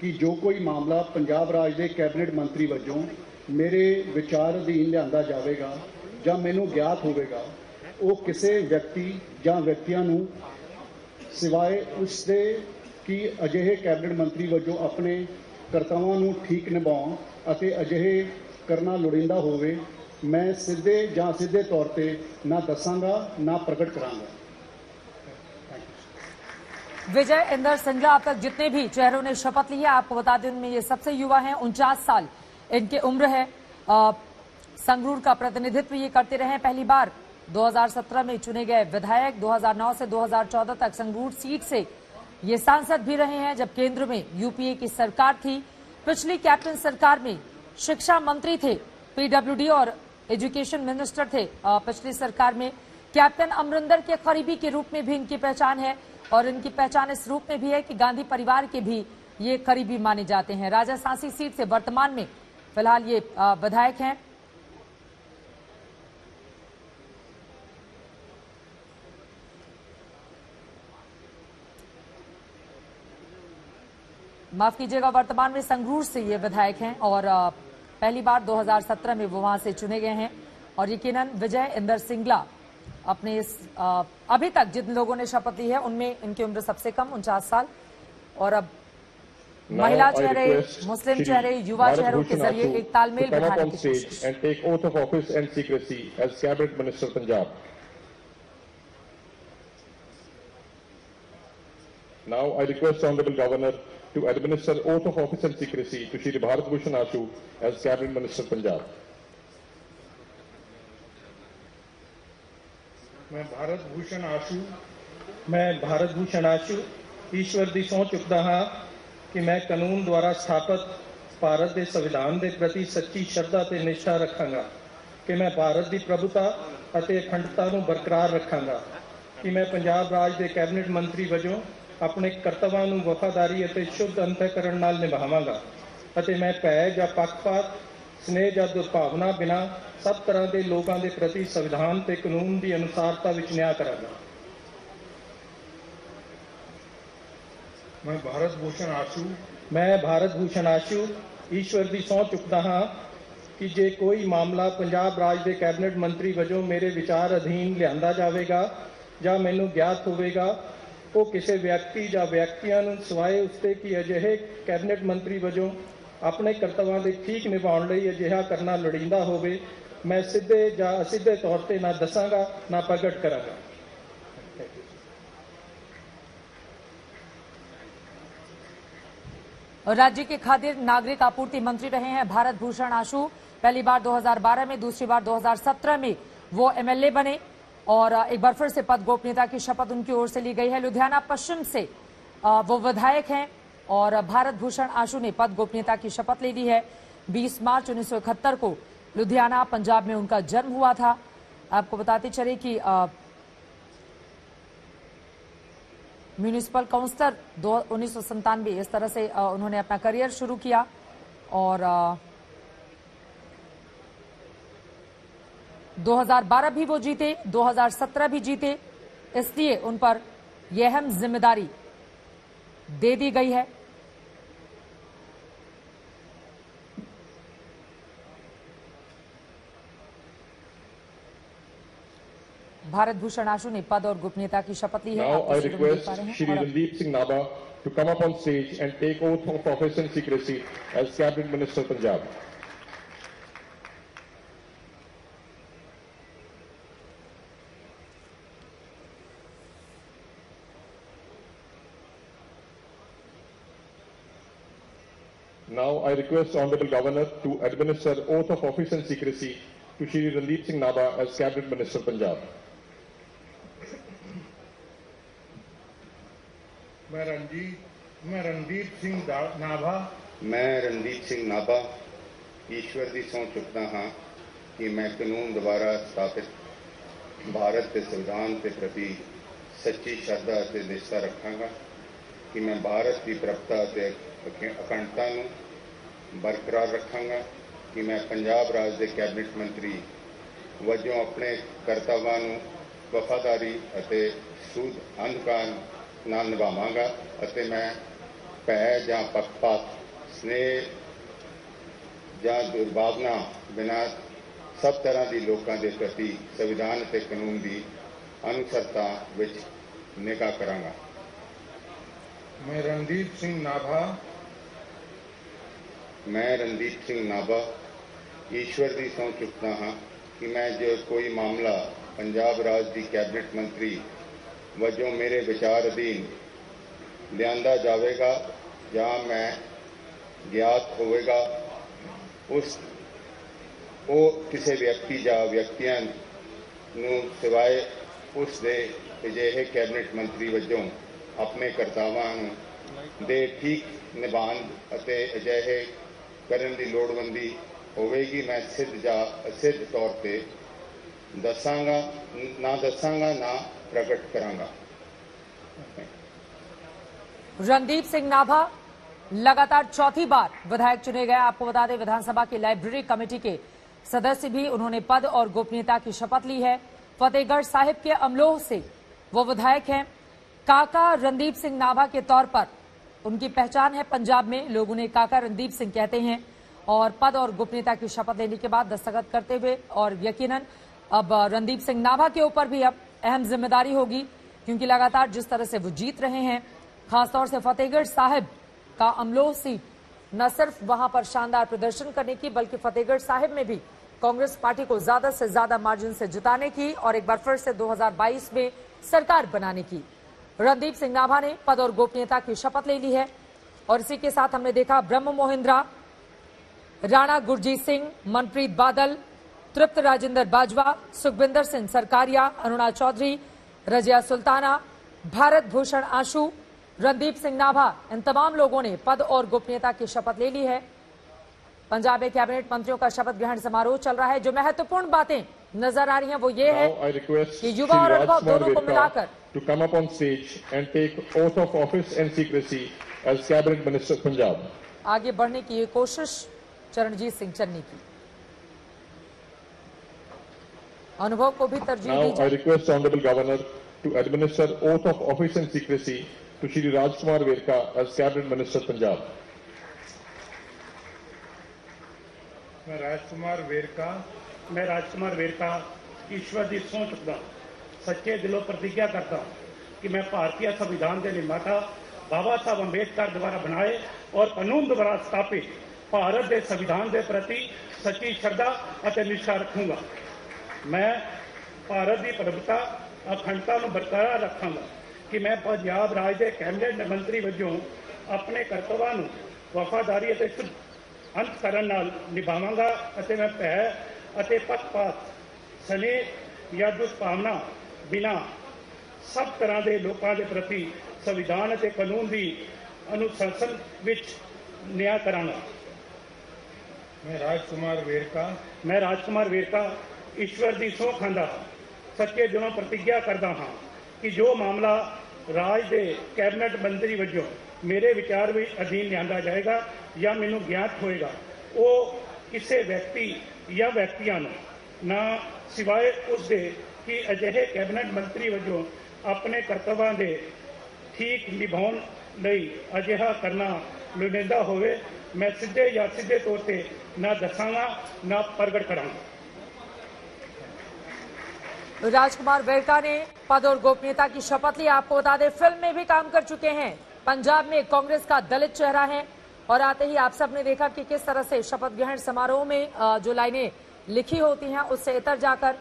कि जो कोई मामला पंजाब राज के कैबिनेट मंत्री वजों मेरे विचार अधीन लियांदा जाएगा या मैनू ज्ञात होगा वो किसी व्यक्ति या व्यक्तियों नूं सिवाय उसके कि अजिहे कैबिनेट मंत्री वजों अपने कर्तव्यों नूं ठीक निभाउण अते अजिहे करना लोड़ींदा होवे मैं सीधे या सीधे तौर पर ना दसांगा ना प्रगट करांगा। विजय इंदर सिंगला, अब तक जितने भी चेहरों ने शपथ ली है आपको बता दें उनमें ये सबसे युवा हैं, 49 साल इनकी उम्र है। संगरूर का प्रतिनिधित्व ये करते रहे। पहली बार 2017 में चुने गए विधायक, 2009 से 2014 तक संगरूर सीट से ये सांसद भी रहे हैं जब केंद्र में यूपीए की सरकार थी। पिछली कैप्टन सरकार में शिक्षा मंत्री थे, पीडब्ल्यूडी और एजुकेशन मिनिस्टर थे। पिछली सरकार में कैप्टन अमरिंदर के करीबी के रूप में भी इनकी पहचान है और इनकी पहचान इस रूप में भी है कि गांधी परिवार के भी ये करीबी माने जाते हैं। राजा सांसी सीट से वर्तमान में फिलहाल ये विधायक हैं। माफ कीजिएगा, वर्तमान में संगरूर से ये विधायक हैं और पहली बार 2017 में वो वहां से चुने गए हैं। और यकीनन विजय इंदर सिंगला अपने इस अभी तक जिन लोगों ने शपथ ली है उनमें इनकी उम्र सबसे कम 49 साल। और अब महिला चेहरे, मुस्लिम चेहरे, युवा चेहरों के जरिए एक तालमेल बिठाने की कोशिश। and take oath of office and secrecy as Cabinet Minister Punjab. Now I request Honorable Governor to administer oath of office and secrecy to Shri Bharat Bhushan Ashu as Cabinet Minister Punjab. मैं भारत भूषण आशु ईश्वर ਦੀ ਸਹੁੰ ਚੁੱਕਦਾ ਹਾਂ ਕਿ ਮੈਂ ਕਾਨੂੰਨ ਦੁਆਰਾ ਸਥਾਪਿਤ ਭਾਰਤ ਦੇ ਸੰਵਿਧਾਨ ਦੇ ਪ੍ਰਤੀ ਸੱਚੀ ਸ਼ਰਧਾ ਤੇ ਨਿਸ਼ਠਾ ਰੱਖਾਂਗਾ ਕਿ ਮੈਂ ਭਾਰਤ ਦੀ ਪ੍ਰਭੂਤਾ ਅਤੇ ਅਖੰਡਤਾ ਨੂੰ ਬਰਕਰਾਰ ਰੱਖਾਂਗਾ ਕਿ ਮੈਂ ਪੰਜਾਬ ਰਾਜ ਦੇ ਕੈਬਨਿਟ ਮੰਤਰੀ ਵਜੋਂ ਆਪਣੇ ਕਰਤੱਵਾਂ ਨੂੰ ਵਫਾਦਾਰੀ ਅਤੇ ਸ਼ੁੱਧ ਅੰਤःਕਰਣ ਨਾਲ ਨਿਭਾਵਾਂਗਾ ਅਤੇ ਮੈਂ ਭੈ ਜਾਂ ਪੱਖਪਾਤ, स्नेह या दुर्भावना बिना सब तरह के लोगों के प्रति संविधान ते कानून की अनुसारता विच न्याय करांगा। मैं भारत भूषण आशु ईश्वर की सहुं चुकदा हाँ कि जे कोई मामला पंजाब राज के कैबिनेट मंत्री वजों मेरे विचार अधीन लिआंदा जावेगा या मैनूं ज्ञात होवेगा वो किसी व्यक्ति या व्यक्तियों नूं सिवाए उसते कि अजिहे कैबिनेट मंत्री वजों अपने कर्तव्यों के ठीक निभाने लई अजिहा करना लोड़ींदा होवे मैं सीधे या असीधे तौर पर ना दसांगा ना प्रगट करांगा। राज्य के खाद्य नागरिक आपूर्ति मंत्री रहे हैं भारत भूषण आशु। पहली बार 2012 में, दूसरी बार 2017 में वो एमएलए बने और एक बार फिर से पद गोपनीयता की शपथ उनकी ओर से ली गई है। लुधियाना पश्चिम से वो विधायक हैं और भारत भूषण आशु ने पद गोपनीयता की शपथ ले ली है। 20 मार्च 1971 को लुधियाना पंजाब में उनका जन्म हुआ था। आपको बताते चले कि म्यूनिसिपल काउंसलर 1997 इस तरह से उन्होंने अपना करियर शुरू किया और 2012 भी वो जीते, 2017 भी जीते, इसलिए उन पर यह अहम जिम्मेदारी दे दी गई है। भारत भूषण आशु ने पद और गोपनीयता की शपथ ली है। Now I request Shri Randeep Singh Nabha to come up on stage and take oath of office and secrecy as Cabinet Minister Punjab. Now I request Honorable Governor to administer oath of office and secrecy to Shri Randeep Singh Nabha as Cabinet Minister Punjab. मैं रणदीप सिंह नाभा ईश्वर की सहुं चुकदा हाँ कि मैं कानून द्वारा स्थापित भारत के संविधान के प्रति सच्ची श्रद्धा और निष्ठा रखांगा कि मैं भारत की प्रभुता और अखंडता नूं बरकरार रखांगा कि मैं पंजाब राज के कैबिनेट मंत्री वजों अपने कर्तव्यों नूं वफादारी और सूझ अंधकार नाल निभावांगा अते मैं भै जां पक्षपात, स्नेह जां दुर्भावना बिना सब तरह की लोगों के प्रति संविधान और कानून की अनुसरता विच निगाह करांगा। मैं रणदीप सिंह नाभा ईश्वर की सहुं चुकदा हाँ कि मैं जो कोई मामला पंजाब राज की कैबिनेट मंत्री वजों मेरे विचार अधीन लियांदा जावेगा ਜਾਂ मैं ज्ञात होवेगा ਉਹ ਕਿਸੇ ਵਿਅਕਤੀ ਜਾਂ ਵਿਅਕਤੀਆਂ ਨੂੰ ਸਿਵਾਏ ਉਸ ਦੇ ਅਜਿਹੇ ਕੈਬਨਿਟ ਮੰਤਰੀ ਵਜੋਂ ਆਪਣੇ ਕਰਤੱਵਾਂ ਨੂੰ ਦੇ ਠੀਕ ਨਿਭਾਉਣ ਅਤੇ ਅਜਿਹੇ ਕਰਨ ਦੀ ਲੋੜਵੰਦੀ ਹੋਵੇਗੀ। ਮੈਂ ਸਿੱਧ ਜਾਂ ਅਸਿੱਧ ਤੌਰ ਤੇ ਦੱਸਾਂਗਾ ਨਾ ਪ੍ਰਗਟ ਕਰਾਂਗਾ। रणदीप सिंह नाभा लगातार चौथी बार विधायक चुने गए। आपको बता दें विधानसभा की लाइब्रेरी कमेटी के सदस्य भी उन्होंने पद और गोपनीयता की शपथ ली है। फतेहगढ़ साहिब के अमलोह से वो विधायक हैं। काका रणदीप सिंह नाभा के तौर पर उनकी पहचान है। पंजाब में लोग उन्हें काका रणदीप सिंह कहते हैं और पद और गोपनीयता की शपथ लेने के बाद दस्तखत करते हुए और यकीनन अब रणदीप सिंह नाभा के ऊपर भी अब अहम जिम्मेदारी होगी, क्योंकि लगातार जिस तरह से वो जीत रहे हैं, खासतौर से फतेहगढ़ साहिब का अमलोह सीट न सिर्फ वहां पर शानदार प्रदर्शन करने की बल्कि फतेहगढ़ साहिब में भी कांग्रेस पार्टी को ज्यादा से ज्यादा मार्जिन से जिताने की और एक बार फिर से 2022 में सरकार बनाने की रणदीप सिंह नाभा ने पद और गोपनीयता की शपथ ले ली है। और इसी के साथ हमने देखा ब्रह्म मोहिंद्रा, राणा गुरजीत सिंह, मनप्रीत बादल, तृप्त राजेंद्र बाजवा, सुखविंदर सिंह सरकारिया, अरुणा चौधरी, रजिया सुल्ताना, भारत भूषण आशु, रणदीप सिंह नाभा, इन तमाम लोगों ने पद और गोपनीयता की शपथ ले ली है। पंजाब में कैबिनेट मंत्रियों का शपथ ग्रहण समारोह चल रहा है। जो महत्वपूर्ण बातें नजर आ रही हैं वो ये है कि युवा और अनुभव दोनों को मिलाकर to come up on stage and take oath of office and secrecy as cabinet minister Punjab. आगे बढ़ने की ये कोशिश चरणजीत सिंह चन्नी की। अनुभव को भी तरजीह दी Now I request honorable governor to administer oath of office and secrecy to Shri Rajkumar Verka as cabinet minister Punjab. मैं राजकुमार वेरका ईश्वर की सौं चुकदा सच्चे दिलों प्रतिज्ञा करता कि मैं भारतीय संविधान के निर्माता बाबा साहब अंबेडकर द्वारा बनाए और कानून द्वारा स्थापित भारत के संविधान के प्रति सच्ची श्रद्धा और निष्ठा रखूंगा। मैं भारत की प्रभुता अखंडता को बरकरार रखांगा कि मैं पंजाब राज के कैबिनेट मंत्री वजों अपने कर्तव्यों को वफादारी और शुद्ध अंतकरण नाल निभावांगा और मैं भय और पक्षपात सने या दुष्भावना बिना सब तरह के लोगों के प्रति संविधान और कानून की अनुशासन विच न्याय करांगा। मैं राजकुमार वेरका ईश्वर की सौं खांदा सच्चे दिलों प्रतिज्ञा करता हाँ कि जो मामला राज के कैबिनेट मंत्री वजों मेरे विचार में अधीन लिया जाएगा या मैनू ज्ञात होएगा वो किसी व्यक्ति या व्यक्तियों ना सिवाय उसके कि अजिहे कैबिनेट मंत्री वजों अपने कर्तव्यों के ठीक निभाने लई अजिहा करना लोड़ींदा होवे मैं सीधे या सीधे तौर पर ना दसांगा ना प्रगट करांगा। राजकुमार वेरका ने पद और गोपनीयता की शपथ ली। आपको बता दें फिल्म में भी काम कर चुके हैं। पंजाब में कांग्रेस का दलित चेहरा है और आते ही आप सब ने देखा कि किस तरह से शपथ ग्रहण समारोह में जो लाइनें लिखी होती हैं उससे इतर जाकर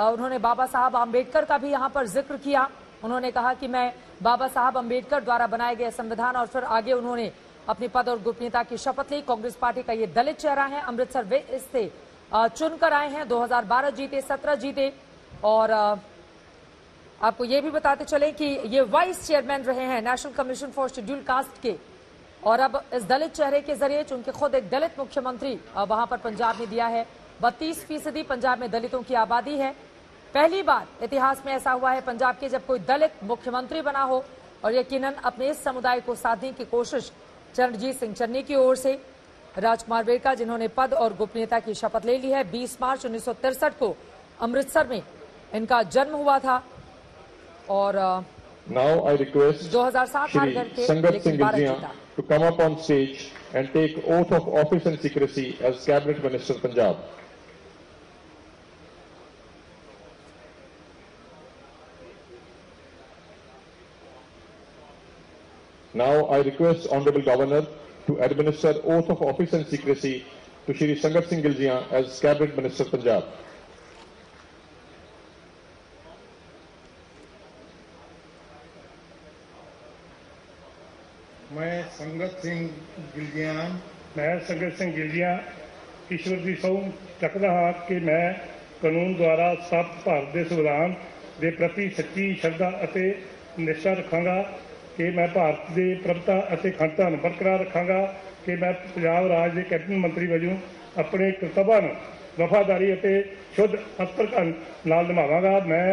उन्होंने बाबा साहब आम्बेडकर का भी यहां पर जिक्र किया। उन्होंने कहा कि मैं बाबा साहब आम्बेडकर द्वारा बनाए गए संविधान और फिर आगे उन्होंने अपनी पद और गोपनीयता की शपथ ली। कांग्रेस पार्टी का ये दलित चेहरा है। अमृतसर वे इससे चुनकर आए हैं। 2012 जीते, 17 जीते और आपको ये भी बताते चले कि ये वाइस चेयरमैन रहे हैं national commission for schedule caste के और अब इस दलित चेहरे के जरिए चूंकि खुद एक दलित मुख्यमंत्री वहां पर पंजाब में दिया है। 32% पंजाब में दलितों की आबादी है। पहली बार इतिहास में ऐसा हुआ है पंजाब के जब कोई दलित मुख्यमंत्री बना हो और यकीनन अपने इस समुदाय को साधने की कोशिश चरणजीत सिंह चन्नी की ओर से। राजकुमार वेरका जिन्होंने पद और गोपनीयता की शपथ ले ली है। 20 मार्च 1963 को अमृतसर में इनका जन्म हुआ था और Now I request 2007 हार गए थे Sangat लेकिन Singh 12 Gilzia जीता। to come up on stage and take oath of office and secrecy as cabinet minister Punjab. Now I request honorable governor to administer oath of office and secrecy to Shri Sangat Singh Gilzia as cabinet minister Punjab. मैं संगत सिंह गिलजियान ईश्वर की सौं चकदा हाँ कि मैं कानून द्वारा स्थापित भारत के संविधान के प्रति सच्ची श्रद्धा और निष्ठा रखांगा कि मैं भारत की प्रभुता और अखंडता नूं बरकरार रखांगा कि मैं पंजाब राज के कैबिनेट मंत्री वजों अपने कर्तव्यां नूं वफादारी और शुद्ध अंतरकरण नाल निभावांगा। मैं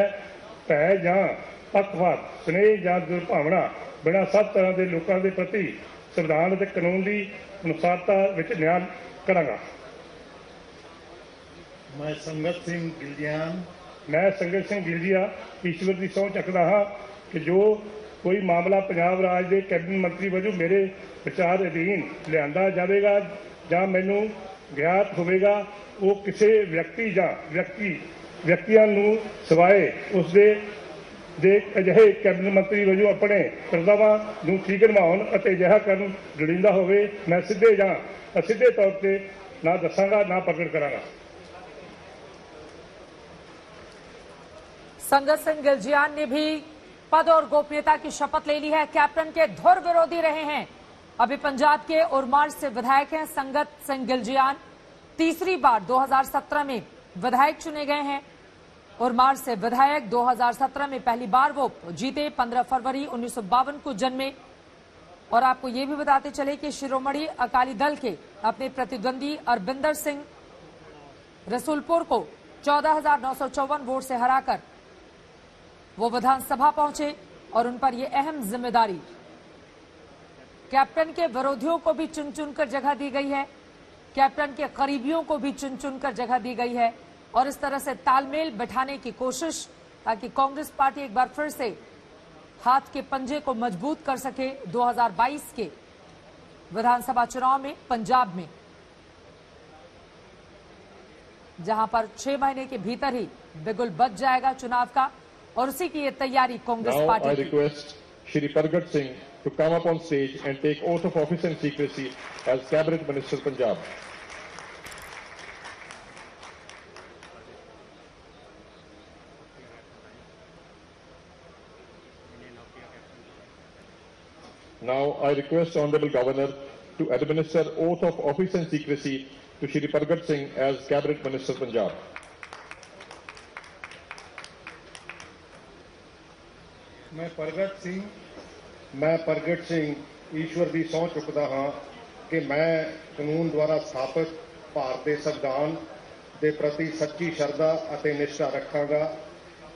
भय जां पक्षपात स्नेह जां दुर्भावना बिना सब तरह के लोगों के प्रति संविधान और कानून की अनुसारता विच न्याय करांगा। मैं संगत सिंह गिलजिया ईश्वर की सौं चकदा हाँ कि जो कोई मामला पंजाब राज के कैबिनेट मंत्री वजों मेरे विचार अधीन लिआंदा जाएगा जां मैनूं ज्ञात होवेगा वो किसी व्यक्ति जां व्यक्तियों नूं सिवाए उसदे अजिहे कैबिनेट मंत्री वजों अपने कर्तव्यां नूं ठीक निभाउण अते अजिहा करन लोड़ींदा होवे मैं सीधे जां असीधे तौर पर ना दसांगा ना प्रगट करांगा। संगत सिंह गिलजियान ने भी पद और गोपनीयता की शपथ ले ली है। कैप्टन के धुर विरोधी रहे हैं। अभी पंजाब के उरमाड़ से विधायक हैं संगत सिंह गिलजियान। तीसरी बार 2017 में विधायक चुने गए हैं। उरमाड़ से विधायक 2017 में पहली बार वो जीते। 15 फरवरी 1952 को जन्मे। और आपको ये भी बताते चले कि शिरोमणि अकाली दल के अपने प्रतिद्वंदी अरबिंदर सिंह रसूलपुर को 14,954 वोट से हराकर वो विधानसभा पहुंचे और उन पर यह अहम जिम्मेदारी कैप्टन के विरोधियों को भी चुन चुनकर जगह दी गई है, कैप्टन के करीबियों को भी चुन चुनकर जगह दी गई है और इस तरह से तालमेल बैठाने की कोशिश ताकि कांग्रेस पार्टी एक बार फिर से हाथ के पंजे को मजबूत कर सके 2022 के विधानसभा चुनाव में पंजाब में, जहां पर 6 महीने के भीतर ही बिगुल बज जाएगा चुनाव का और उसी की ये तैयारी कांग्रेस पार्टी की। I request Shri Pargat Singh to come up on stage and take oath of office and secrecy as Cabinet Minister Punjab. Now I request Honorable Governor to administer oath of office and secrecy to Shri Pargat Singh as Cabinet Minister Punjab. मैं प्रगट सिंह ईश्वर की सौं चुकदा हाँ कि मैं कानून द्वारा स्थापित भारत के संविधान के प्रति सच्ची श्रद्धा और निष्ठा रखांगा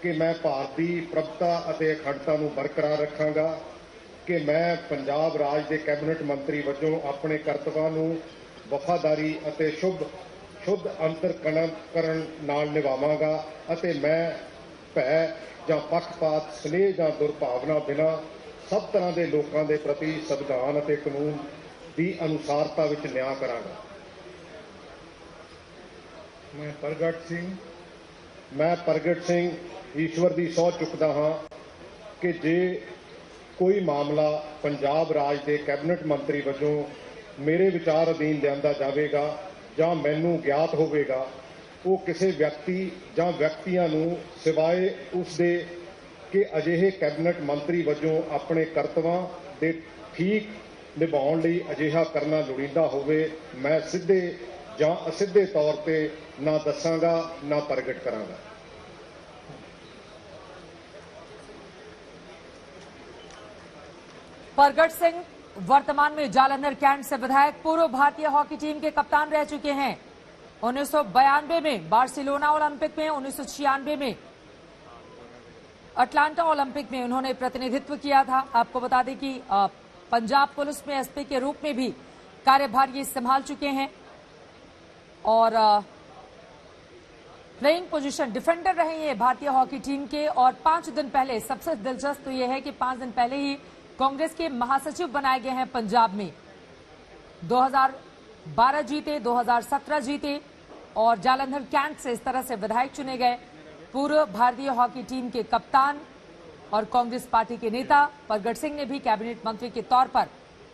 कि मैं भारत की प्रभुता और अखंडता नूं बरकरार रखांगा कि मैं पंजाब राज के कैबिनेट मंत्री वजों अपने कर्तव्यां नूं वफादारी और शुद्ध अंतरकरण नाल निभावांगा अते मैं भय जां पक्षपात स्नेह जां दुर्भावना बिना सब तरह के लोगों के प्रति संविधान और कानून की अनुसारता विच न्याय करांगा। मैं प्रगट सिंह ईश्वर की सौं चुकदा हाँ कि जे कोई मामला पंजाब राज के कैबिनेट मंत्री वजों मेरे विचार अधीन लिआंदा जाएगा जां मैनूं ज्ञात होवेगा वो किसी व्यक्ति जां व्यक्तियों नूं सिवाए उसदे कि अजिहे कैबिनेट मंत्री वजों अपने कर्तव्यां दे ठीक निभाउण लई अजिहा करना लोड़ींदा होवे मैं सीधे जां असिधे तौर पे ना दसांगा ना प्रगट करांगा। प्रगट सिंह वर्तमान में जालंधर कैंट से विधायक, पूर्व भारतीय हॉकी टीम के कप्तान रह चुके हैं। 1992 में बार्सिलोना ओलंपिक में, 1996 में अटलांटा ओलंपिक में उन्होंने प्रतिनिधित्व किया था। आपको बता दें कि पंजाब पुलिस में एसपी के रूप में भी कार्यभार ये संभाल चुके हैं और प्लेइंग पोजीशन डिफेंडर रहे हैं भारतीय हॉकी टीम के। और 5 दिन पहले, सबसे दिलचस्प तो यह है कि 5 दिन पहले ही कांग्रेस के महासचिव बनाए गए हैं पंजाब में। 2012 जीते, 2017 जीते और जालंधर कैंट से इस तरह से विधायक चुने गए। पूर्व भारतीय हॉकी टीम के कप्तान और कांग्रेस पार्टी के नेता प्रगट सिंह ने भी कैबिनेट मंत्री के तौर पर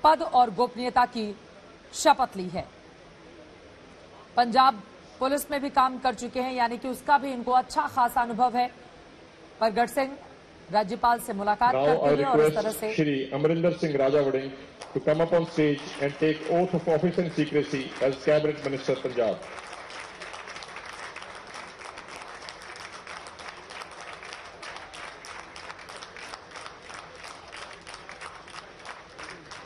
पद और गोपनीयता की शपथ ली है। पंजाब पुलिस में भी काम कर चुके हैं, यानी कि उसका भी इनको अच्छा खासा अनुभव है। प्रगट सिंह राज्यपाल से मुलाकात Now करते I हैं और इस तरह request से Shri Amarinder Singh Raja Vading to come up on stage and take oath of office and secrecy as Cabinet Minister Punjab.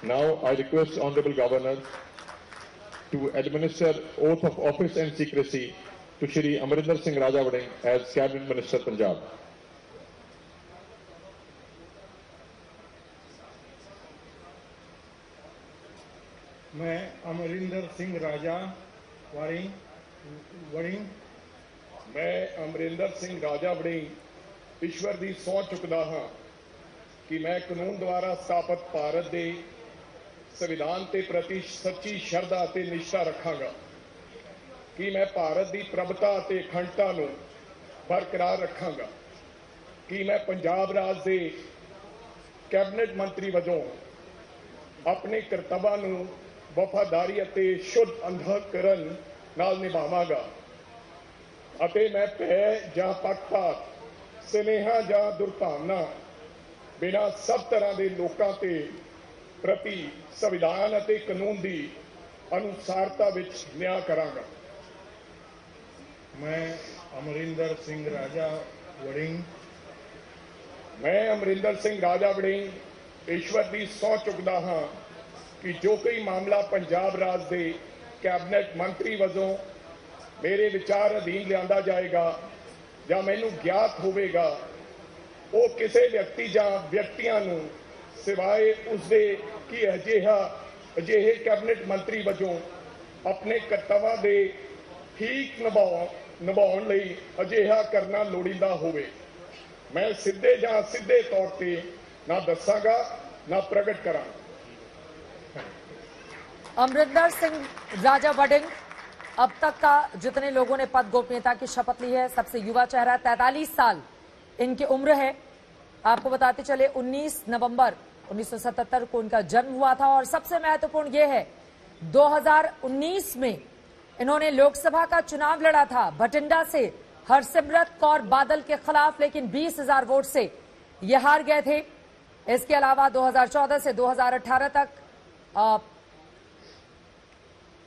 Now I request Honorable Governor to administer oath of office and secrecy to Shri Amarinder Singh Raja Vading as Cabinet Minister Punjab. मैं अमरिंदर सिंह राजा वड़िंग मैं अमरिंदर सिंह राजा वड़िंग ईश्वर की सौं चुकदा हाँ कि मैं कानून द्वारा स्थापित भारत के संविधान के प्रति सच्ची श्रद्धा और निष्ठा रखांगा कि मैं भारत की प्रभुता और अखंडता नूं बरकरार रखांगा कि मैं पंजाब राज के कैबिनेट मंत्री वजों अपने कर्तव्यां नूं वफादारी ਅਤੇ शुद्ध अंधकरण नाल निभावांगा ਅਤੇ मैं भय ਜਾਂ पक्षपात स्नेहा ਜਾਂ दुर्भावना बिना सब तरह के लोगों के प्रति संविधान ਅਤੇ कानून की अनुसारता विच न्याय करांगा। मैं अमरिंदर सिंह राजा वड़िंग ईश्वर की सौं चुकदा हाँ कि जो कोई मामला पंजाब राज के कैबिनेट मंत्री वजों मेरे विचार अधीन लिया जाएगा या मैनू ज्ञात होगा वो किसी व्यक्ति या व्यक्तियों नूं सिवाए उसके कि अजिहे कैबिनेट मंत्री वजों अपने कर्तव्यां दे ठीक निभाउण लई अजिहा करना लोड़ींदा होवे। मैं सीधे या सीधे तौर पर ना दसांगा ना प्रगट करांगा। अमरिंदर सिंह राजा वड़िंग अब तक का जितने लोगों ने पद गोपनीयता की शपथ ली है सबसे युवा चेहरा, 43 साल इनकी उम्र है। आपको बताते चले 19 नवंबर 1977 को इनका जन्म हुआ था और सबसे महत्वपूर्ण यह है 2019 में इन्होंने लोकसभा का चुनाव लड़ा था बठिंडा से हरसिमरत कौर बादल के खिलाफ, लेकिन 20,000 वोट से ये हार गए थे। इसके अलावा 2014 से 2018 तक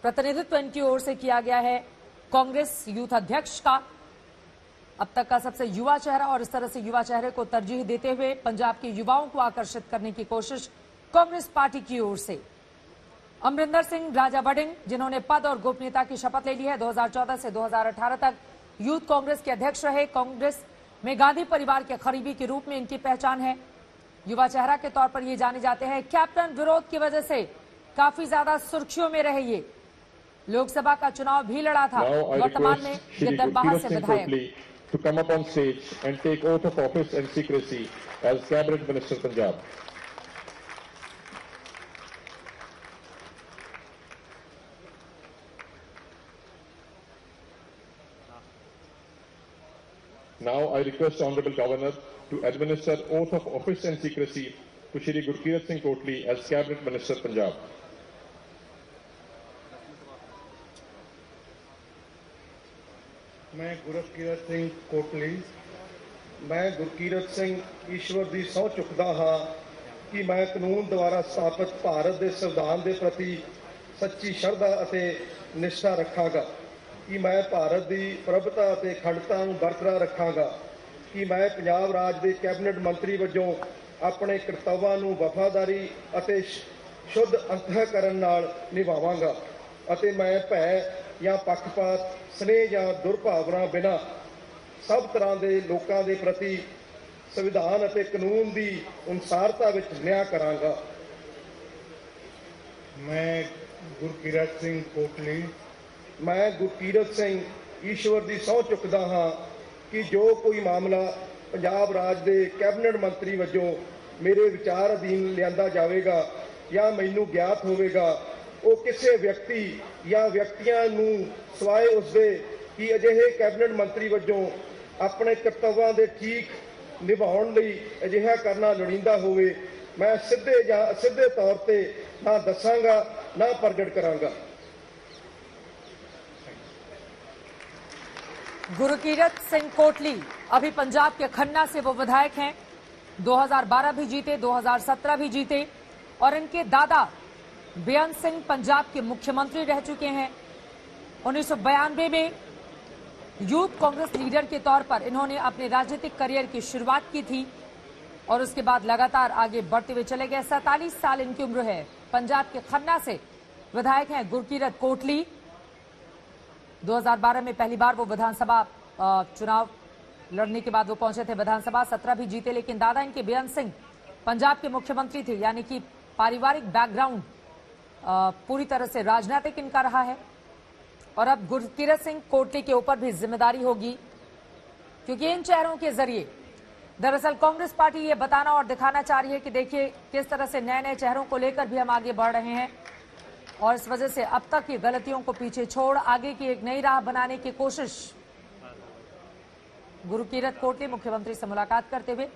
प्रतिनिधित्व इनकी ओर से किया गया है कांग्रेस यूथ अध्यक्ष का। अब तक का सबसे युवा चेहरा और इस तरह से युवा चेहरे को तरजीह देते हुए पंजाब के युवाओं को आकर्षित करने की कोशिश कांग्रेस पार्टी की ओर से। अमरिंदर सिंह राजा वड़िंग जिन्होंने पद और गोपनीयता की शपथ ले ली है, 2014 से 2018 तक यूथ कांग्रेस के अध्यक्ष रहे। कांग्रेस में गांधी परिवार के करीबी के रूप में इनकी पहचान है। युवा चेहरा के तौर पर ये जाने जाते हैं। कैप्टन विरोध की वजह से काफी ज्यादा सुर्खियों में रहे ये। लोकसभा का चुनाव भी लड़ा था। वर्तमान में ये दरबार से विधायक to come up on stage and take oath of office and secrecy as Cabinet Minister Punjab. Now I request Honorable Governor to administer oath of office and secrecy to Shri Gurkirat Singh Kotli as Cabinet Minister Punjab. मैं गुरकीरत सिंह कोटली ईश्वर की सौं चुकदा हाँ कि मैं कानून द्वारा स्थापित भारत के संविधान के प्रति सच्ची श्रद्धा और निष्ठा रखांगा कि मैं भारत की प्रभुता और अखंडता बरकरार रखांगा कि मैं पंजाब राज के कैबिनेट मंत्री वजों अपने कर्तव्यां वफादारी और शुद्ध अंतःकरण नाल निभावांगा और मैं भय या पक्षपात स्नेह या दुर्भावना बिना सब तरह के लोगों के प्रति संविधान और कानून की अनुसारता विच न्याय करांगा। मैं गुरकीरत सिंह ईश्वर की सौं चुकदा हाँ कि जो कोई मामला पंजाब राज के कैबिनेट मंत्री वजों मेरे विचार अधीन लिया जाएगा या मैनू ज्ञात होगा वो किसी व्यक्ति या व्यक्तियों सिवाए उसके कि अजिहे कैबिनेट मंत्री वजों अपने कर्तव्यों के ठीक निभाउण लई अजिहा करना लोड़ींदा होवे। मैं सीधे या असीधे तौर पर ना दसांगा ना प्रगट करांगा। गुरकीरत सिंह कोटली अभी पंजाब के खन्ना से वो विधायक हैं। 2012 भी जीते, 2017 भी जीते और इनके दादा बेअंत सिंह पंजाब के मुख्यमंत्री रह चुके हैं। 1992 में यूथ कांग्रेस लीडर के तौर पर इन्होंने अपने राजनीतिक करियर की शुरुआत की थी और उसके बाद लगातार आगे बढ़ते हुए चले गए। 47 साल इनकी उम्र है। पंजाब के खन्ना से विधायक हैं गुरकीरत कोटली। 2012 में पहली बार वो विधानसभा चुनाव लड़ने के बाद वो पहुंचे थे विधानसभा। 17 भी जीते, लेकिन दादा इनके बेअंत सिंह पंजाब के मुख्यमंत्री थे, यानी कि पारिवारिक बैकग्राउंड पूरी तरह से राजनीतिक इनका रहा है। और अब गुरकीरत सिंह कोटली के ऊपर भी जिम्मेदारी होगी, क्योंकि इन चेहरों के जरिए दरअसल कांग्रेस पार्टी ये बताना और दिखाना चाह रही है कि देखिए किस तरह से नए नए चेहरों को लेकर भी हम आगे बढ़ रहे हैं और इस वजह से अब तक की गलतियों को पीछे छोड़ आगे की एक नई राह बनाने की कोशिश। गुरकीरत कोटली मुख्यमंत्री से मुलाकात करते हुए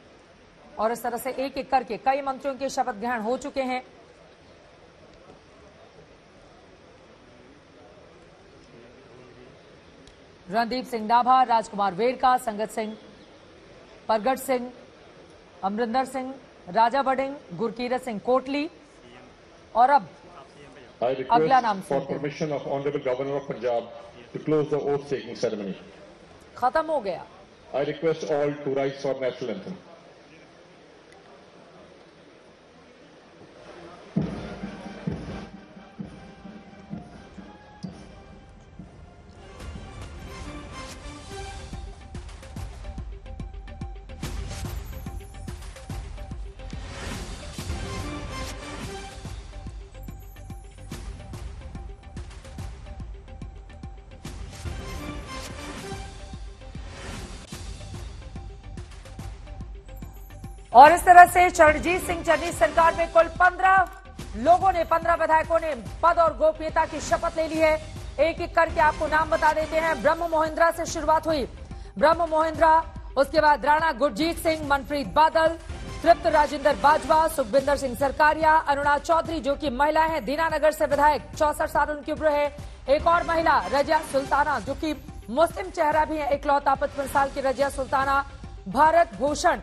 और इस तरह से एक एक करके कई मंत्रियों के शपथ ग्रहण हो चुके हैं। रणदीप सिंह नाभा, राजकुमार वेरका, संगत सिंह, परगट सिंह, अमरिंदर सिंह, राजा वड़िंग, गुरकीरत सिंह कोटली और अब अगला नाम permission of honourable governor of Punjab to close the oath taking ceremony. खत्म हो गया। I request all to rise for national anthem. और इस तरह से चरणजीत सिंह चन्नी सरकार में कुल 15 लोगों ने, 15 विधायकों ने पद और गोपनीयता की शपथ ले ली है। एक एक करके आपको नाम बता देते हैं। ब्रह्म मोहिंद्रा से शुरुआत हुई। ब्रह्म मोहिंद्रा, उसके बाद राणा गुरजीत सिंह, मनप्रीत बादल, तृप्त राजेंद्र बाजवा, सुखविंदर सिंह सरकारिया, अरुणा चौधरी जो कि महिला हैं, दीनानगर से विधायक, 64 साल उनकी उम्र है। एक और महिला रजिया सुल्ताना जो कि मुस्लिम चेहरा भी है, इकलौता 55 साल की रजिया सुल्ताना, भारत भूषण,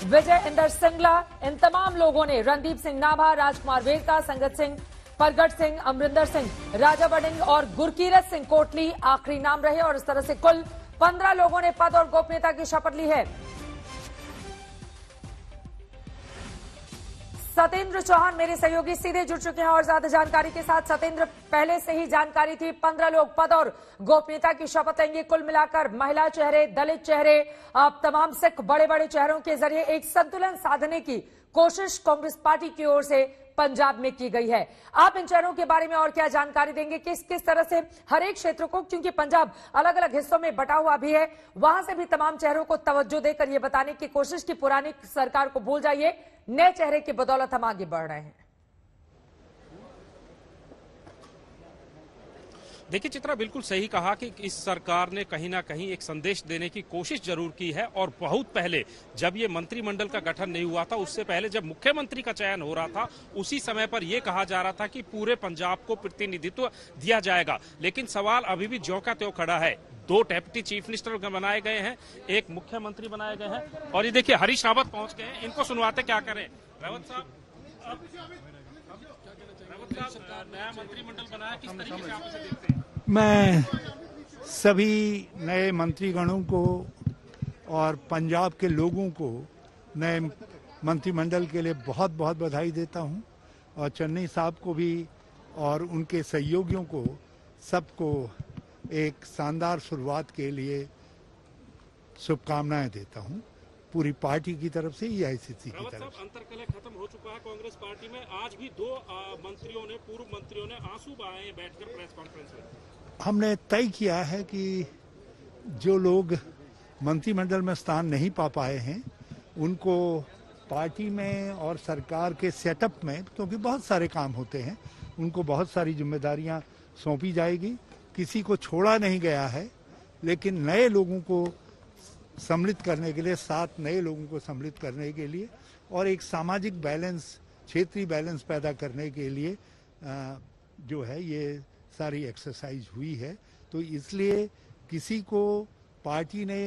विजय इंदर सिंगला। इन तमाम लोगों ने रणदीप सिंह नाभा, राजकुमार वेरका, संगत सिंह, परगट सिंह, अमरिंदर सिंह, राजा वड़िंग और गुरकीरत सिंह कोटली आखिरी नाम रहे और इस तरह से कुल 15 लोगों ने पद और गोपनीयता की शपथ ली है। सतेंद्र चौहान मेरे सहयोगी सीधे जुड़ चुके हैं और ज्यादा जानकारी के साथ। सतेंद्र, पहले से ही जानकारी थी 15 लोग पद और गोपनीयता की शपथ लेंगे। कुल मिलाकर महिला चेहरे, दलित चेहरे, तमाम सिख बड़े बड़े चेहरों के जरिए एक संतुलन साधने की कोशिश कांग्रेस पार्टी की ओर से पंजाब में की गई है। आप इन चेहरों के बारे में और क्या जानकारी देंगे? किस तरह से हर एक क्षेत्र को, क्योंकि पंजाब अलग अलग हिस्सों में बटा हुआ भी है, वहां से भी तमाम चेहरों को तवज्जो देकर यह बताने की कोशिश की पुरानी सरकार को भूल जाइए, नए चेहरे की बदौलत हम आगे बढ़ रहे हैं। देखिए चित्रा, बिल्कुल सही कहा कि इस सरकार ने कहीं ना कहीं एक संदेश देने की कोशिश जरूर की है और बहुत पहले जब ये मंत्रिमंडल का गठन नहीं हुआ था, उससे पहले जब मुख्यमंत्री का चयन हो रहा था, उसी समय पर यह कहा जा रहा था कि पूरे पंजाब को प्रतिनिधित्व दिया जाएगा। लेकिन सवाल अभी भी ज्यों का त्यों खड़ा है। 2 डेप्यूटी चीफ मिनिस्टर बनाए गए हैं, एक मुख्यमंत्री बनाए गए हैं और ये देखिए हरीश रावत पहुंच गए हैं। इनको सुनवाते क्या करें। रावत साहब, नया मंत्रिमंडल बनाया, किस तरीके से आप इसे देखते हैं? मैं सभी नए मंत्रीगणों को और पंजाब के लोगों को नए मंत्रिमंडल के लिए बहुत बहुत बधाई देता हूं और चन्नी साहब को भी और उनके सहयोगियों को सबको एक शानदार शुरुआत के लिए शुभकामनाएं देता हूं, पूरी पार्टी की तरफ से, एआईसीसी की तरफ से। अंतर्कलह खत्म हो चुका है कांग्रेस पार्टी में। आज भी 2 पूर्व मंत्रियों ने आंसू बहाए हैं बैठकर प्रेस कॉन्फ्रेंस में। हमने तय किया है कि जो लोग मंत्रिमंडल में स्थान नहीं पा पाए हैं उनको पार्टी में और सरकार के सेटअप में, क्योंकि बहुत सारे काम होते हैं, उनको बहुत सारी जिम्मेदारियां सौंपी जाएगी। किसी को छोड़ा नहीं गया है, लेकिन नए लोगों को सम्मिलित करने के लिए, 7 नए लोगों को सम्मिलित करने के लिए और एक सामाजिक बैलेंस, क्षेत्रीय बैलेंस पैदा करने के लिए जो है ये सारी एक्सरसाइज हुई है। तो इसलिए किसी को पार्टी ने